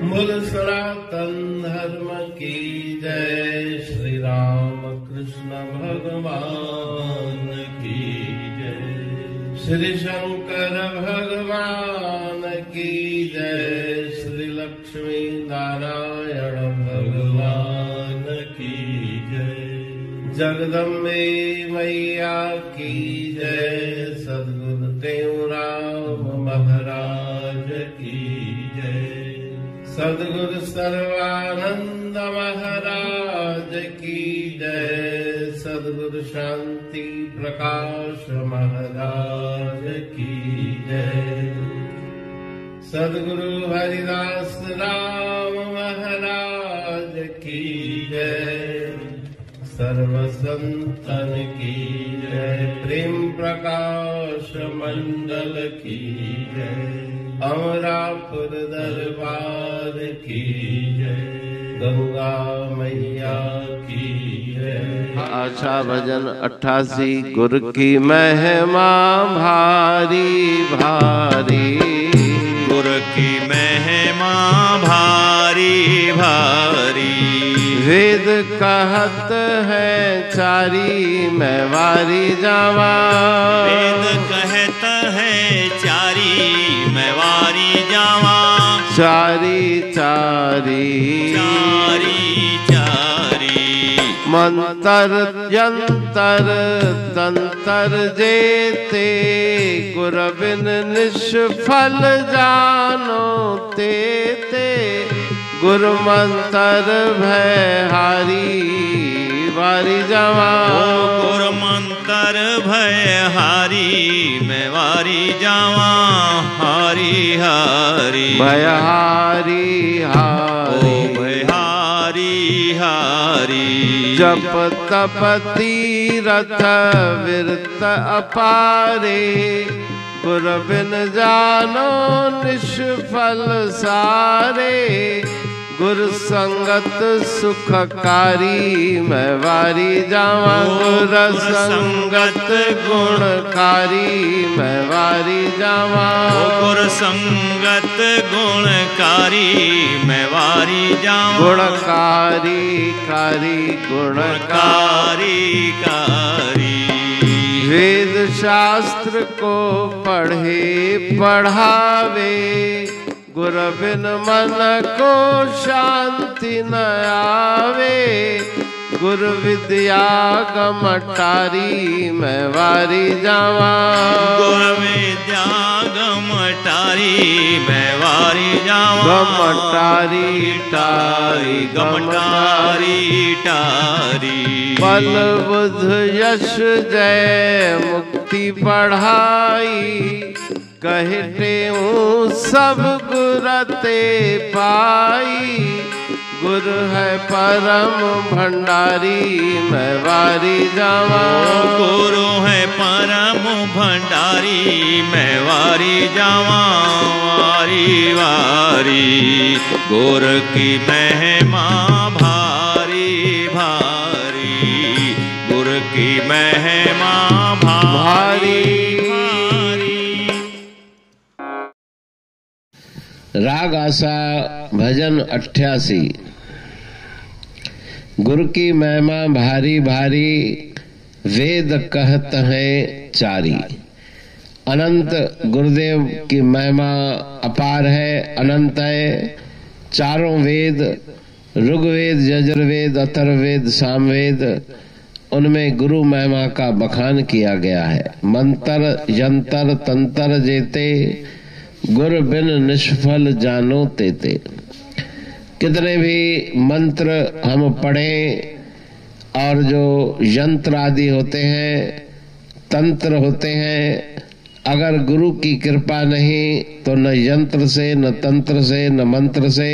बोल सनातन धर्म की जय। श्री राम कृष्ण भगवान की जय। श्री शंकर भगवान की जय। श्री लक्ष्मी नारायण भगवान की जय। जगदम्बे मैया की जय। सद्गुरुदेव राम महाराज की जय। सद्गुरु सर्वानंद महाराज की जय। सद्गुरु शांति प्रकाश महाराज की जय। सद्गुरु हरिदास राम महाराज की जय। सर्व संतन की जय। प्रेम प्रकाश मंडल की जय। अमरापुर दरबार की जय। गंगा मैया की जय। आशा भजन 88। गुरु की महिमा भारी भारी। गुरु की महिमा भारी भारी। वेद कहत है चारी मैं वारी जावा। वेद कहत है चारी मैं वारी जावा। चारी चारी चारी चारी। मंतर यंतर तंतर जेते। गुर बिन निष्फल जानो तेते। गुरु मंतर भय हारी वारी जावा। गुरु मंतर भय हारी मैं वारी जावा। हारी हारी भय हारी हारी। भय हारी हारी। जप तप तीरथ विरत अपारे। गुर बिन जानो निष्फल सारे। गुरु संगत सुखकारी मैं वारी जावा। गुर संगत गुणकारी मैं वारी जावा। गुरु संगत गुणकारी मैं वारी जावा। गुणकारी कारी गुणकारी कारी। वेद शास्त्र को पढ़े पढ़ावे। गुर बिन मन को शांति न आवे। गुरु विद्या गमटारी मैं वारी जावा। गुरु विद्या गमटारी मैं वारी जावा। गमटारी टारी गमटारी टारी। बल बुध यश जय मुक्ति बढ़ाई। कहते हूँ सब गुरते पाई। गुरु है परम भंडारी मैं वारी जावा। गुरु है परम भंडारी मैं वारी जावा। वारी वारी। गुरु की महिमा भारी भारी। गुरु की महिमा भारी भारी। राग आशा भजन 88। गुरु की महिमा भारी भारी। वेद कहत हैं चारी। अनंत गुरुदेव की महिमा अपार है, अनंत है। चारों वेद, ऋग्वेद, यजुर्वेद, अथर्ववेद, सामवेद, उनमें गुरु महिमा का बखान किया गया है। मंत्र यंत्र तंत्र जेते। गुरु बिन निष्फल जानो तेते। कितने भी मंत्र हम पढ़ें और जो यंत्र आदि होते हैं, तंत्र होते हैं, अगर गुरु की कृपा नहीं तो न यंत्र से, न तंत्र से, न मंत्र से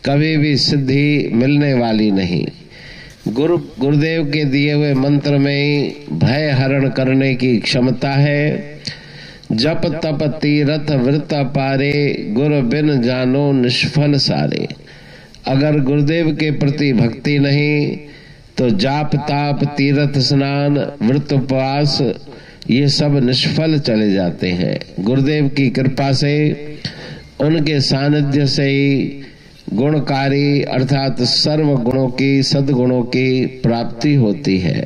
कभी भी सिद्धि मिलने वाली नहीं। गुरुदेव के दिए हुए मंत्र में ही भय हरण करने की क्षमता है। जप तप तीरथ व्रत पारे। गुरु बिन जानो निष्फल सारे। अगर गुरुदेव के प्रति भक्ति नहीं तो जाप ताप तीर्थ स्नान व्रत उपवास ये सब निष्फल चले जाते हैं। गुरुदेव की कृपा से, उनके सानिध्य से ही गुणकारी अर्थात सर्व गुणों की सद्गुणों की प्राप्ति होती है।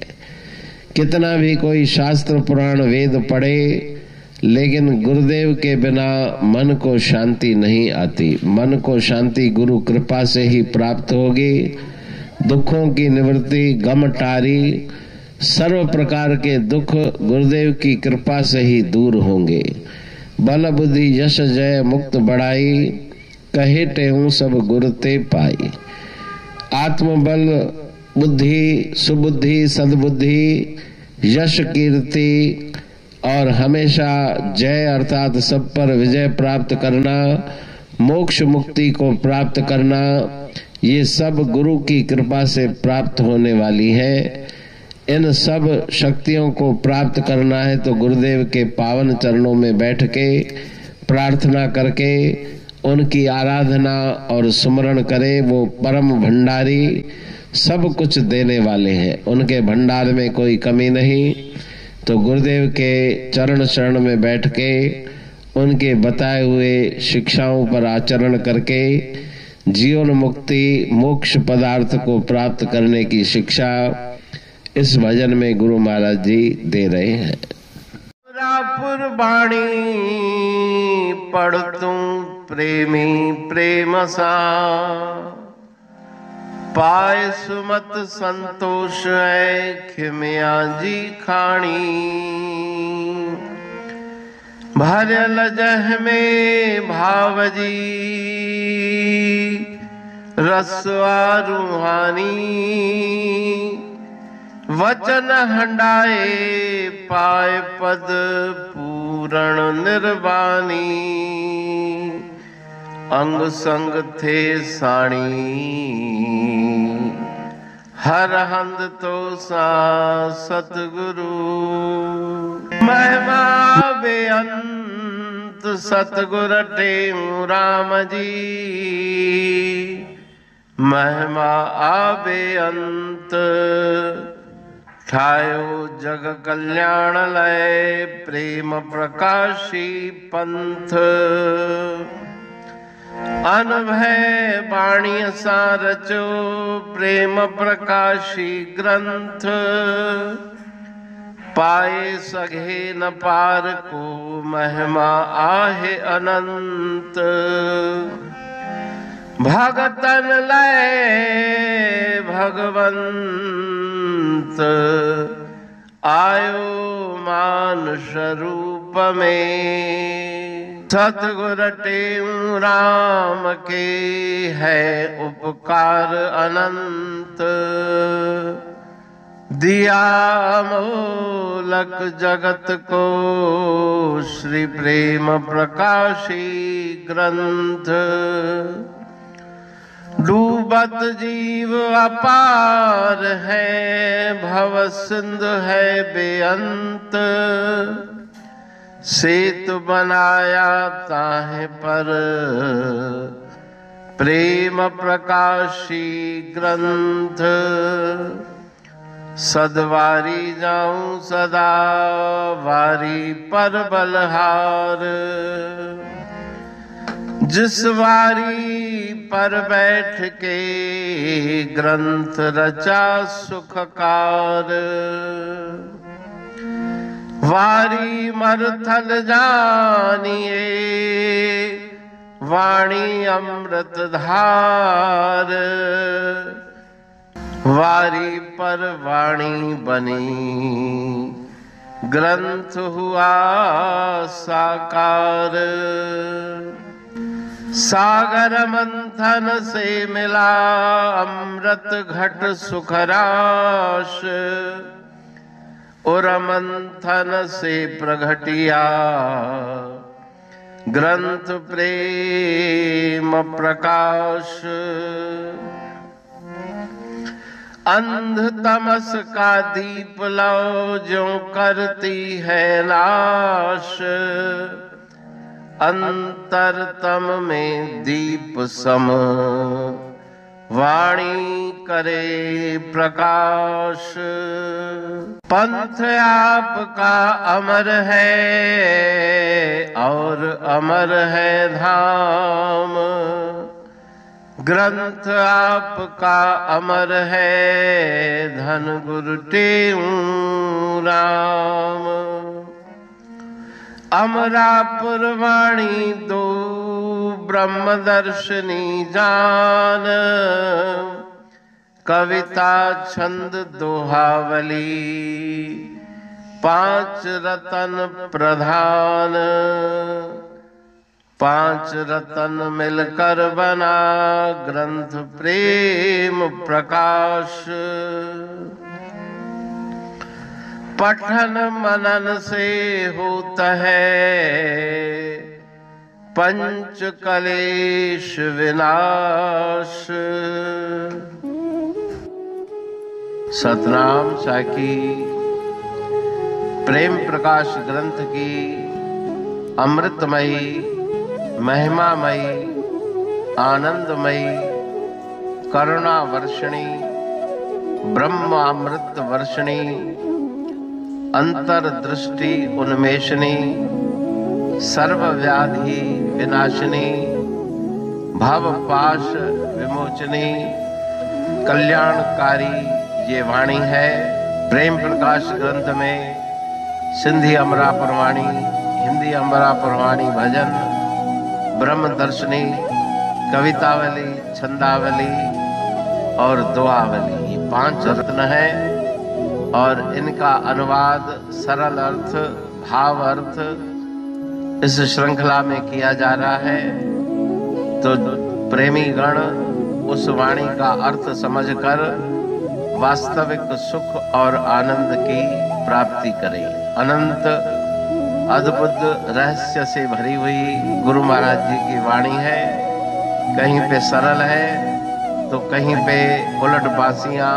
कितना भी कोई शास्त्र पुराण वेद पढ़े, लेकिन गुरुदेव के बिना मन को शांति नहीं आती। मन को शांति गुरु कृपा से ही प्राप्त होगी। दुखों की निवृत्ति, गम टारी, सर्व प्रकार के दुख गुरुदेव की कृपा से ही दूर होंगे। बल बुद्धि यश जय मुक्त बढ़ाई, कहे तेहूं सब गुरु ते पाई। आत्मबल, बुद्धि, सुबुद्धि, सद्बुद्धि, यश, कीर्ति और हमेशा जय अर्थात सब पर विजय प्राप्त करना, मोक्ष मुक्ति को प्राप्त करना, ये सब गुरु की कृपा से प्राप्त होने वाली है। इन सब शक्तियों को प्राप्त करना है तो गुरुदेव के पावन चरणों में बैठ के प्रार्थना करके उनकी आराधना और सुमरण करे। वो परम भंडारी सब कुछ देने वाले हैं, उनके भंडार में कोई कमी नहीं। तो गुरुदेव के चरण शरण में बैठ के उनके बताए हुए शिक्षाओं पर आचरण करके जीवन मुक्ति मोक्ष पदार्थ को प्राप्त करने की शिक्षा इस भजन में गुरु महाराज जी दे रहे हैं। बाणी पढ़ तू प्रेमी प्रेम सा, पाए सुमत संतोष है खिमिया जी खाणी। भरल जह में भावजी रसवा रूहानी, वचन हंडाए पाए पद पूरण निर्वाणी। अंग संग थे साणी हर हंद तो सा सतगुरु। महिमा बेअंत सतगुर टेऊ राम जी, महिमा आबे अंत ठायो जग कल्याण लय। प्रेम प्रकाशी पंथ अनभय बाणी सा रचो, प्रेम प्रकाशी ग्रंथ। पाए सघे न पार को महिमा आहे अनंत। भगतन लय भगवंत, आयो मानुष रूप में। सतगुर टेऊ राम के है उपकार अनंत। दिया मोलक जगत को श्री प्रेम प्रकाशी ग्रंथ। डूबत जीव अपार है, भव सिंधु है बेअंत। सेतु बनाया ताहे पर प्रेम प्रकाशी ग्रंथ। सदवारी जाऊं सदा वारी पर बलहार। जिस वारी पर बैठ के ग्रंथ रचा सुखकार। वारी मरथल जानिए वाणी अमृत धार। वारी पर वाणी बनी ग्रंथ हुआ साकार। सागर मंथन से मिला अमृत घट सुखराश। और मंथन से प्रगटिया ग्रंथ प्रेम प्रकाश। अंध तमस का दीप लो जो करती है नाश। अंतरतम में दीप सम वाणी करे प्रकाश। पंथ आपका अमर है और अमर है धाम। ग्रंथ आपका अमर है, धन गुरु टेऊ राम। अमरापुर वाणी दो ब्रह्म दर्शनी जान, कविता छंद दोहावली पांच रतन प्रधान। पांच रतन मिलकर बना ग्रंथ प्रेम प्रकाश। पठन मनन से होता है पंच कलेश विनाश। सतनाम साखी प्रेम प्रकाश ग्रंथ की अमृतमयी, महिमामयी, आनंदमयी, करुणा वर्षिणी, ब्रह्मामृत वर्षिणी, अंतर्दृष्टि उन्मेषणी, सर्वव्याधि विनाशिनी, भवपाश विमोचनी, कल्याणकारी ये वाणी है। प्रेम प्रकाश ग्रंथ में सिंधी अमरापुर वाणी, हिंदी अमरापुर वाणी भजन, ब्रह्म दर्शनी, कवितावली, छंदावली और दुआवली, ये पांच रत्न है और इनका अनुवाद सरल अर्थ, भाव अर्थ इस श्रृंखला में किया जा रहा है। तो प्रेमी गण उस वाणी का अर्थ समझकर वास्तविक सुख और आनंद की प्राप्ति करें। अनंत अद्भुत रहस्य से भरी हुई गुरु महाराज जी की वाणी है। कहीं पे सरल है तो कहीं पे उलट बासियां,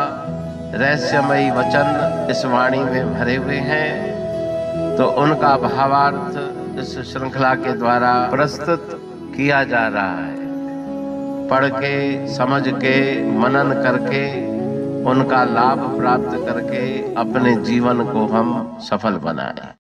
रहस्यमयी वचन इस वाणी में भरे हुए हैं। तो उनका भावार्थ इस श्रृंखला के द्वारा प्रस्तुत किया जा रहा है। पढ़ के, समझ के, मनन करके, उनका लाभ प्राप्त करके अपने जीवन को हम सफल बनाएं।